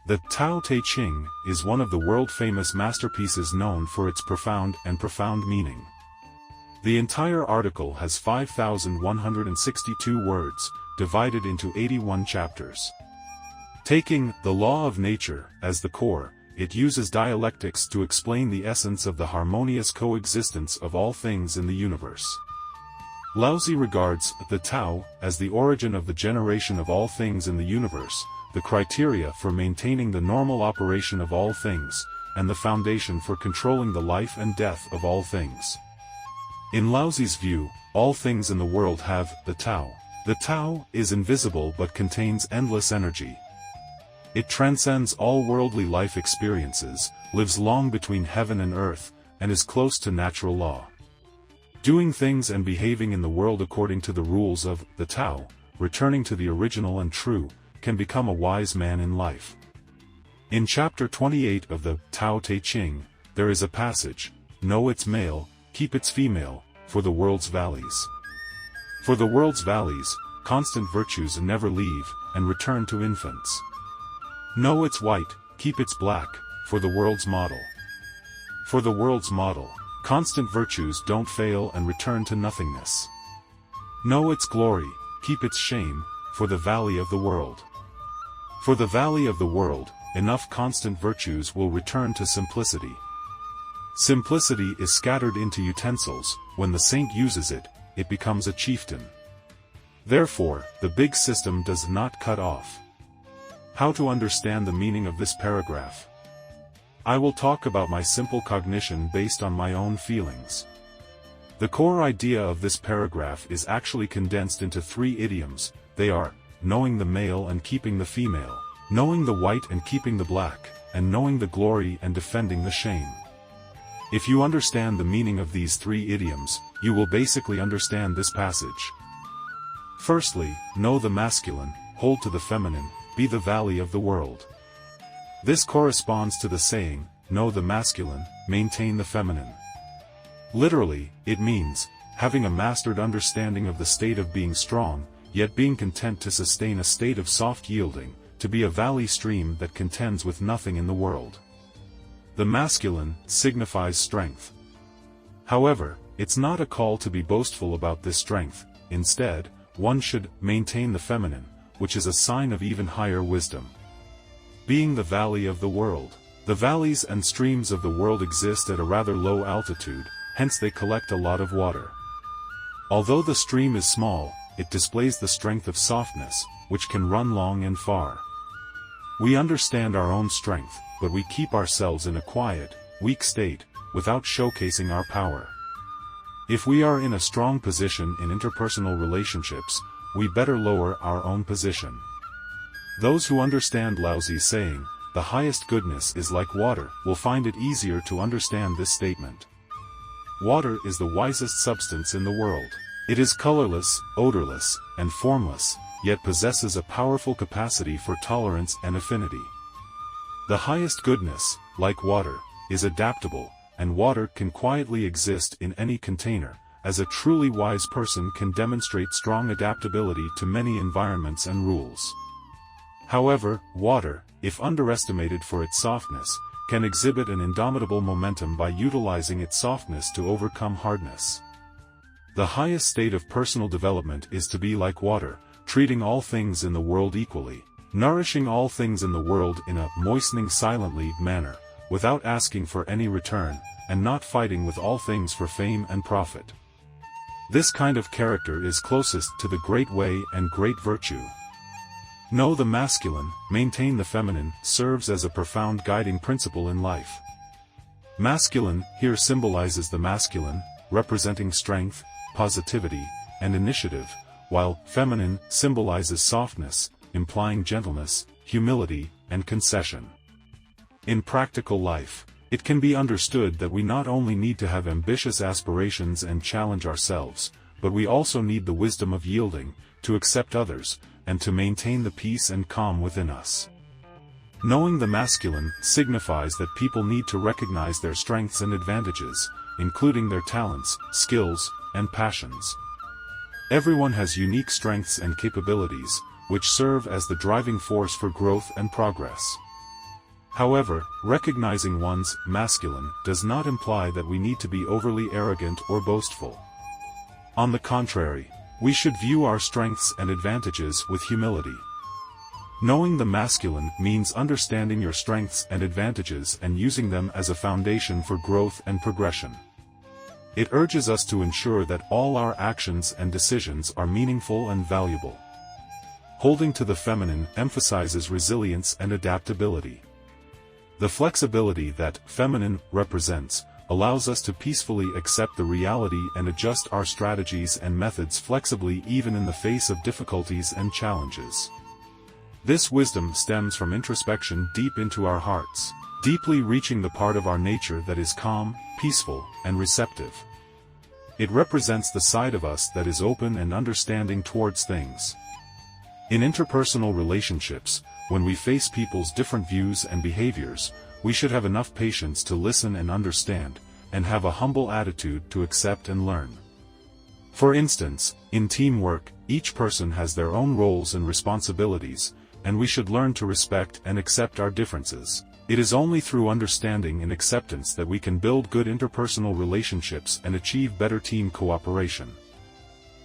The Tao Te Ching is one of the world-famous masterpieces known for its profound meaning. The entire article has 5,162 words, divided into 81 chapters. Taking the law of nature as the core, it uses dialectics to explain the essence of the harmonious coexistence of all things in the universe. Laozi regards the Tao as the origin of the generation of all things in the universe, the criteria for maintaining the normal operation of all things, and the foundation for controlling the life and death of all things. In Laozi's view, all things in the world have the Tao. The Tao is invisible but contains endless energy. It transcends all worldly life experiences, lives long between heaven and earth, and is close to natural law. Doing things and behaving in the world according to the rules of the Tao, returning to the original and true, can become a wise man in life. In chapter 28 of the Tao Te Ching, there is a passage, "Know its male, keep its female, for the world's valleys. For the world's valleys, constant virtues never leave, and return to infants. Know its white, keep its black, for the world's model. For the world's model, constant virtues don't fail and return to nothingness. Know its glory, keep its shame, for the valley of the world. For the valley of the world, enough constant virtues will return to simplicity. Simplicity is scattered into utensils, when the saint uses it, it becomes a chieftain. Therefore, the big system does not cut off." How to understand the meaning of this paragraph? I will talk about my simple cognition based on my own feelings. The core idea of this paragraph is actually condensed into 3 idioms. They are, knowing the male and keeping the female, knowing the white and keeping the black, and knowing the glory and defending the shame. If you understand the meaning of these 3 idioms, you will basically understand this passage. Firstly, know the masculine, hold to the feminine, be the valley of the world. This corresponds to the saying, know the masculine, maintain the feminine. Literally, it means, having a mastered understanding of the state of being strong, yet being content to sustain a state of soft yielding, to be a valley stream that contends with nothing in the world. The masculine signifies strength. However, it's not a call to be boastful about this strength. Instead, one should maintain the feminine, which is a sign of even higher wisdom. Being the valley of the world. The valleys and streams of the world exist at a rather low altitude, hence they collect a lot of water. Although the stream is small, it displays the strength of softness, which can run long and far. We understand our own strength, but we keep ourselves in a quiet, weak state, without showcasing our power. If we are in a strong position in interpersonal relationships, we better lower our own position. Those who understand Laozi's saying, the highest goodness is like water, will find it easier to understand this statement. Water is the wisest substance in the world. It is colorless, odorless, and formless, yet possesses a powerful capacity for tolerance and affinity. The highest goodness, like water, is adaptable, and water can quietly exist in any container, as a truly wise person can demonstrate strong adaptability to many environments and rules. However, water, if underestimated for its softness, can exhibit an indomitable momentum by utilizing its softness to overcome hardness. The highest state of personal development is to be like water, treating all things in the world equally, nourishing all things in the world in a moistening silently manner, without asking for any return, and not fighting with all things for fame and profit. This kind of character is closest to the great way and great virtue. Know the masculine, maintain the feminine, serves as a profound guiding principle in life. Masculine here symbolizes the masculine, representing strength, positivity, and initiative, while feminine symbolizes softness, implying gentleness, humility, and concession. In practical life, it can be understood that we not only need to have ambitious aspirations and challenge ourselves, but we also need the wisdom of yielding, to accept others, and to maintain the peace and calm within us. Knowing the masculine signifies that people need to recognize their strengths and advantages, including their talents, skills, and passions. Everyone has unique strengths and capabilities, which serve as the driving force for growth and progress. However, recognizing one's masculine does not imply that we need to be overly arrogant or boastful. On the contrary, we should view our strengths and advantages with humility. Knowing the masculine means understanding your strengths and advantages and using them as a foundation for growth and progression. It urges us to ensure that all our actions and decisions are meaningful and valuable. Holding to the feminine emphasizes resilience and adaptability. The flexibility that feminine represents allows us to peacefully accept the reality and adjust our strategies and methods flexibly even in the face of difficulties and challenges. This wisdom stems from introspection deep into our hearts, deeply reaching the part of our nature that is calm, peaceful, and receptive. It represents the side of us that is open and understanding towards things. In interpersonal relationships, when we face people's different views and behaviors, we should have enough patience to listen and understand, and have a humble attitude to accept and learn. For instance, in teamwork, each person has their own roles and responsibilities, and we should learn to respect and accept our differences. It is only through understanding and acceptance that we can build good interpersonal relationships and achieve better team cooperation.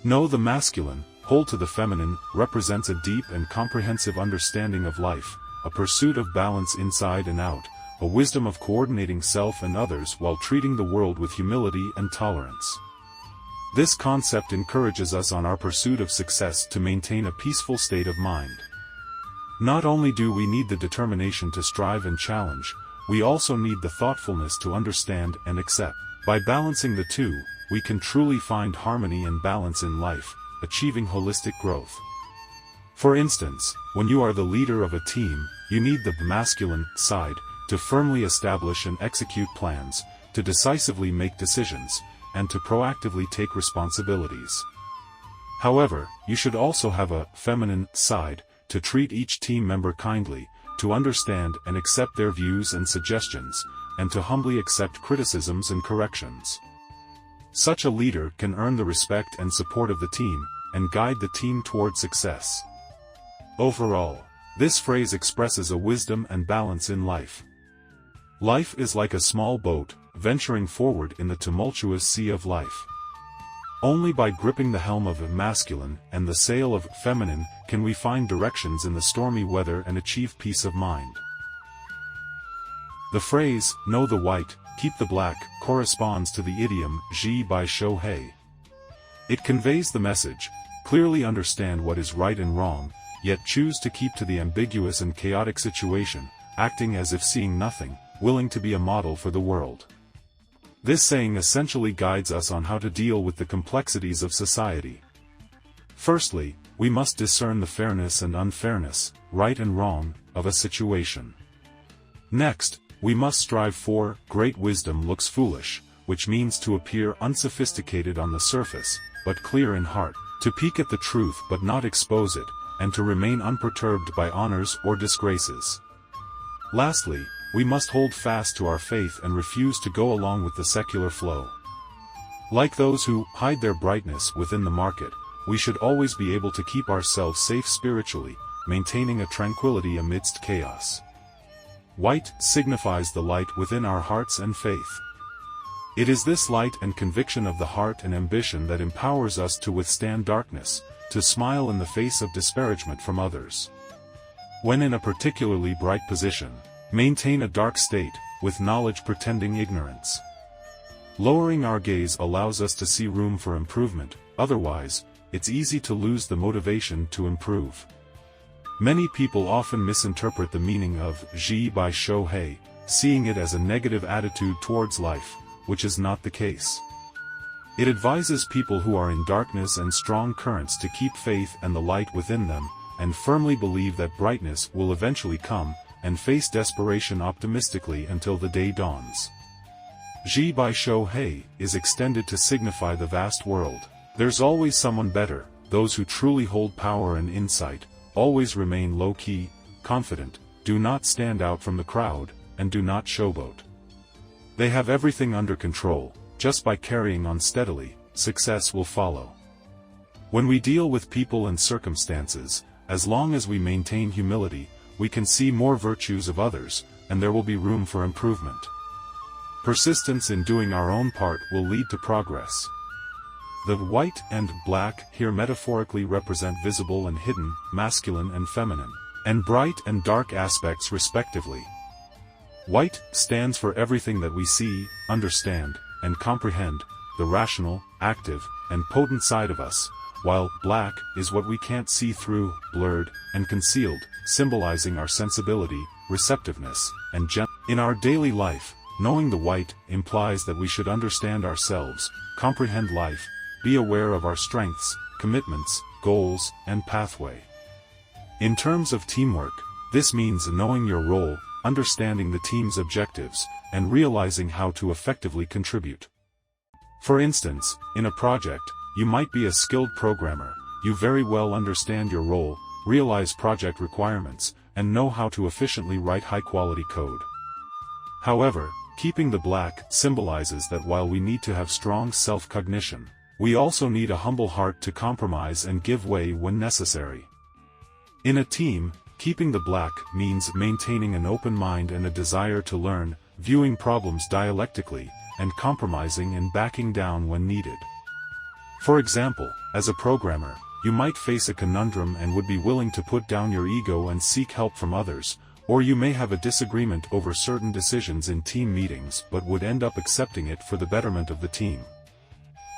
Know the masculine, hold to the feminine, represents a deep and comprehensive understanding of life, a pursuit of balance inside and out, a wisdom of coordinating self and others while treating the world with humility and tolerance. This concept encourages us on our pursuit of success to maintain a peaceful state of mind. Not only do we need the determination to strive and challenge, we also need the thoughtfulness to understand and accept. By balancing the two, we can truly find harmony and balance in life, achieving holistic growth. For instance, when you are the leader of a team, you need the masculine side to firmly establish and execute plans, to decisively make decisions, and to proactively take responsibilities. However, you should also have a feminine side to treat each team member kindly, to understand and accept their views and suggestions, and to humbly accept criticisms and corrections. Such a leader can earn the respect and support of the team, and guide the team toward success. Overall, this phrase expresses a wisdom and balance in life. Life is like a small boat, venturing forward in the tumultuous sea of life. Only by gripping the helm of masculine and the sail of feminine can we find directions in the stormy weather and achieve peace of mind. The phrase, know the white, keep the black, corresponds to the idiom, ji by shou hei. It conveys the message, clearly understand what is right and wrong, yet choose to keep to the ambiguous and chaotic situation, acting as if seeing nothing, willing to be a model for the world. This saying essentially guides us on how to deal with the complexities of society. Firstly, we must discern the fairness and unfairness, right and wrong, of a situation. Next, we must strive for, great wisdom looks foolish, which means to appear unsophisticated on the surface, but clear in heart, to peek at the truth but not expose it, and to remain unperturbed by honors or disgraces. Lastly, we must hold fast to our faith and refuse to go along with the secular flow. Like those who hide their brightness within the market, we should always be able to keep ourselves safe spiritually, maintaining a tranquility amidst chaos. White signifies the light within our hearts and faith. It is this light and conviction of the heart and ambition that empowers us to withstand darkness, to smile in the face of disparagement from others. When in a particularly bright position, maintain a dark state, with knowledge pretending ignorance. Lowering our gaze allows us to see room for improvement, otherwise, it's easy to lose the motivation to improve. Many people often misinterpret the meaning of ji by shou hei, seeing it as a negative attitude towards life, which is not the case. It advises people who are in darkness and strong currents to keep faith and the light within them, and firmly believe that brightness will eventually come, and face desperation optimistically until the day dawns. Ji by shou hei is extended to signify the vast world. There's always someone better. Those who truly hold power and insight always remain low-key, confident, do not stand out from the crowd, and do not showboat. They have everything under control. Just by carrying on steadily, success will follow. When we deal with people and circumstances, as long as we maintain humility, we can see more virtues of others, and there will be room for improvement. Persistence in doing our own part will lead to progress. The white and black here metaphorically represent visible and hidden, masculine and feminine, and bright and dark aspects respectively. White stands for everything that we see, understand, and comprehend, the rational, active, and potent side of us, while black is what we can't see through, blurred, and concealed, symbolizing our sensibility, receptiveness, and in our daily life, knowing the white implies that we should understand ourselves, comprehend life, be aware of our strengths, commitments, goals, and pathway. In terms of teamwork, this means knowing your role, understanding the team's objectives, and realizing how to effectively contribute. For instance, in a project, you might be a skilled programmer, you very well understand your role, realize project requirements, and know how to efficiently write high-quality code. However, keeping the black symbolizes that while we need to have strong self-cognition, we also need a humble heart to compromise and give way when necessary. In a team, keeping the black means maintaining an open mind and a desire to learn, viewing problems dialectically, and compromising and backing down when needed. For example, as a programmer, you might face a conundrum and would be willing to put down your ego and seek help from others, or you may have a disagreement over certain decisions in team meetings but would end up accepting it for the betterment of the team.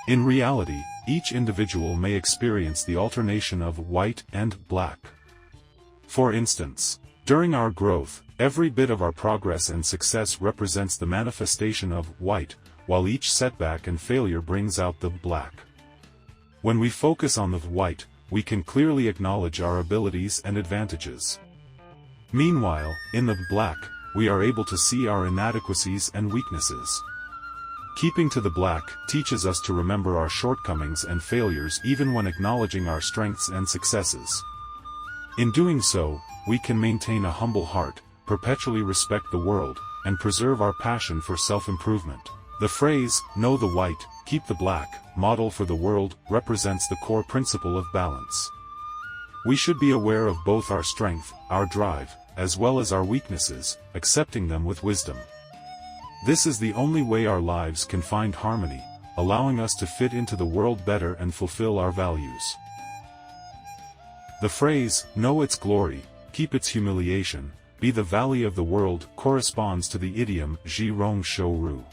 In reality, each individual may experience the alternation of white and black. For instance, during our growth, every bit of our progress and success represents the manifestation of white, while each setback and failure brings out the black. When we focus on the white, we can clearly acknowledge our abilities and advantages. Meanwhile, in the black, we are able to see our inadequacies and weaknesses. Keeping to the black teaches us to remember our shortcomings and failures even when acknowledging our strengths and successes. In doing so, we can maintain a humble heart, perpetually respect the world, and preserve our passion for self-improvement. The phrase, "Know the white, keep the black," model for the world, represents the core principle of balance. We should be aware of both our strength, our drive, as well as our weaknesses, accepting them with wisdom. This is the only way our lives can find harmony, allowing us to fit into the world better and fulfill our values. The phrase, "Know its glory, keep its humiliation, be the valley of the world," corresponds to the idiom, "Ji rong shou ru."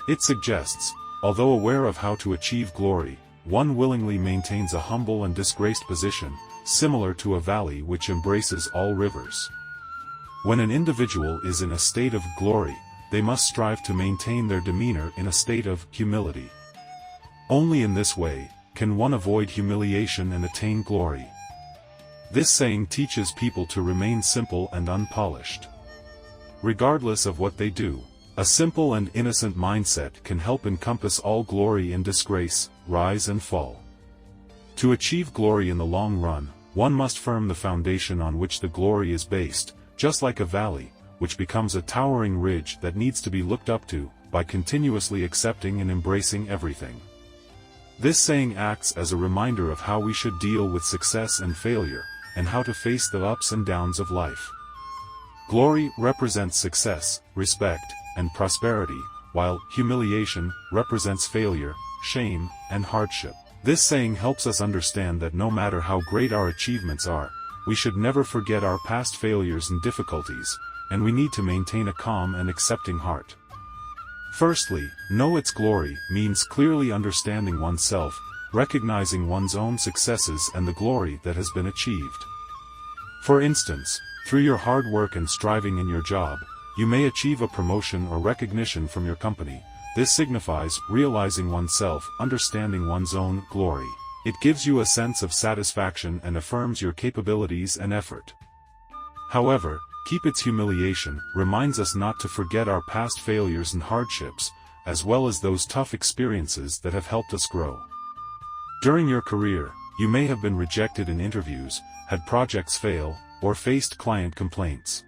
It suggests, although aware of how to achieve glory, one willingly maintains a humble and disgraced position, similar to a valley which embraces all rivers. When an individual is in a state of glory, they must strive to maintain their demeanor in a state of humility. Only in this way can one avoid humiliation and attain glory. This saying teaches people to remain simple and unpolished. Regardless of what they do, a simple and innocent mindset can help encompass all glory and disgrace, rise and fall. To achieve glory in the long run, one must firm the foundation on which the glory is based, just like a valley, which becomes a towering ridge that needs to be looked up to, by continuously accepting and embracing everything. This saying acts as a reminder of how we should deal with success and failure, and how to face the ups and downs of life. Glory represents success, respect, and prosperity, while humiliation represents failure, shame, and hardship. This saying helps us understand that no matter how great our achievements are, we should never forget our past failures and difficulties, and we need to maintain a calm and accepting heart. Firstly, know its glory means clearly understanding oneself, recognizing one's own successes and the glory that has been achieved. For instance, through your hard work and striving in your job, you may achieve a promotion or recognition from your company. This signifies realizing oneself, understanding one's own glory. It gives you a sense of satisfaction and affirms your capabilities and effort. However, keep its humiliation reminds us not to forget our past failures and hardships, as well as those tough experiences that have helped us grow. During your career, you may have been rejected in interviews, had projects fail, or faced client complaints.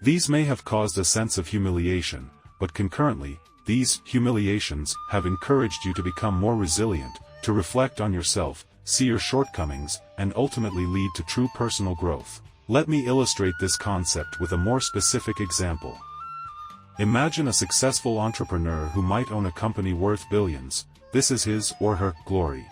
These may have caused a sense of humiliation, but concurrently, these humiliations have encouraged you to become more resilient, to reflect on yourself, see your shortcomings, and ultimately lead to true personal growth. Let me illustrate this concept with a more specific example. Imagine a successful entrepreneur who might own a company worth billions. This is his or her glory.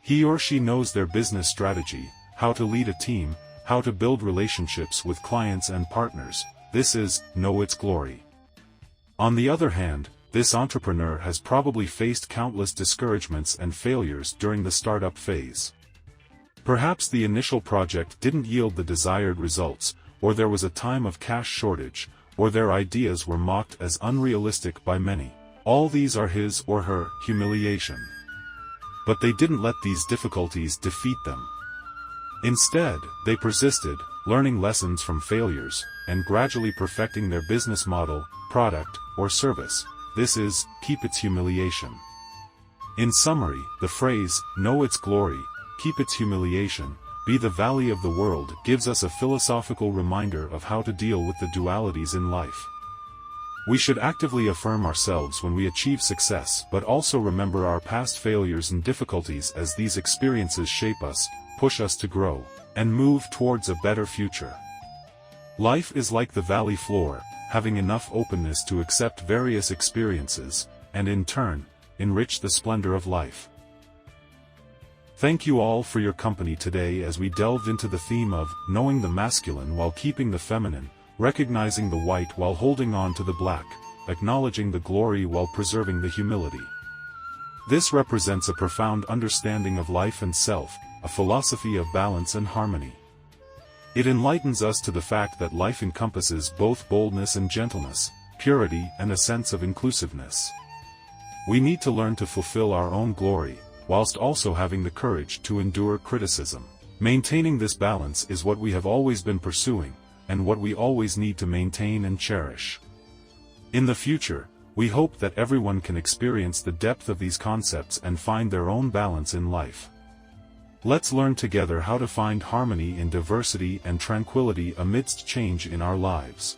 He or she knows their business strategy, how to lead a team, how to build relationships with clients and partners. This is know its glory. On the other hand, this entrepreneur has probably faced countless discouragements and failures during the startup phase. Perhaps the initial project didn't yield the desired results, or there was a time of cash shortage, or their ideas were mocked as unrealistic by many. All these are his or her humiliation. But they didn't let these difficulties defeat them. Instead, they persisted, learning lessons from failures, and gradually perfecting their business model, product, or service. This is, keep its humiliation. In summary, the phrase, know its glory, keep its humiliation, be the valley of the world gives us a philosophical reminder of how to deal with the dualities in life. We should actively affirm ourselves when we achieve success, but also remember our past failures and difficulties, as these experiences shape us, push us to grow, and move towards a better future. Life is like the valley floor, having enough openness to accept various experiences, and in turn, enrich the splendor of life. Thank you all for your company today as we delved into the theme of knowing the masculine while keeping the feminine, recognizing the white while holding on to the black, acknowledging the glory while preserving the humility. This represents a profound understanding of life and self, a philosophy of balance and harmony. It enlightens us to the fact that life encompasses both boldness and gentleness, purity and a sense of inclusiveness. We need to learn to fulfill our own glory, whilst also having the courage to endure criticism. Maintaining this balance is what we have always been pursuing, and what we always need to maintain and cherish. In the future, we hope that everyone can experience the depth of these concepts and find their own balance in life. Let's learn together how to find harmony in diversity and tranquility amidst change in our lives.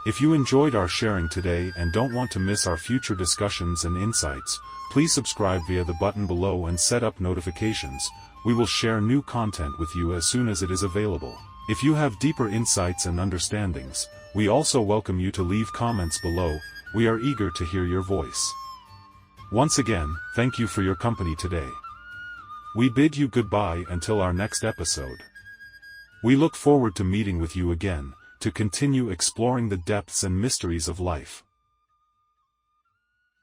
If you enjoyed our sharing today and don't want to miss our future discussions and insights, please subscribe via the button below and set up notifications. We will share new content with you as soon as it is available. If you have deeper insights and understandings, we also welcome you to leave comments below. We are eager to hear your voice. Once again, thank you for your company today. We bid you goodbye until our next episode. We look forward to meeting with you again, to continue exploring the depths and mysteries of life.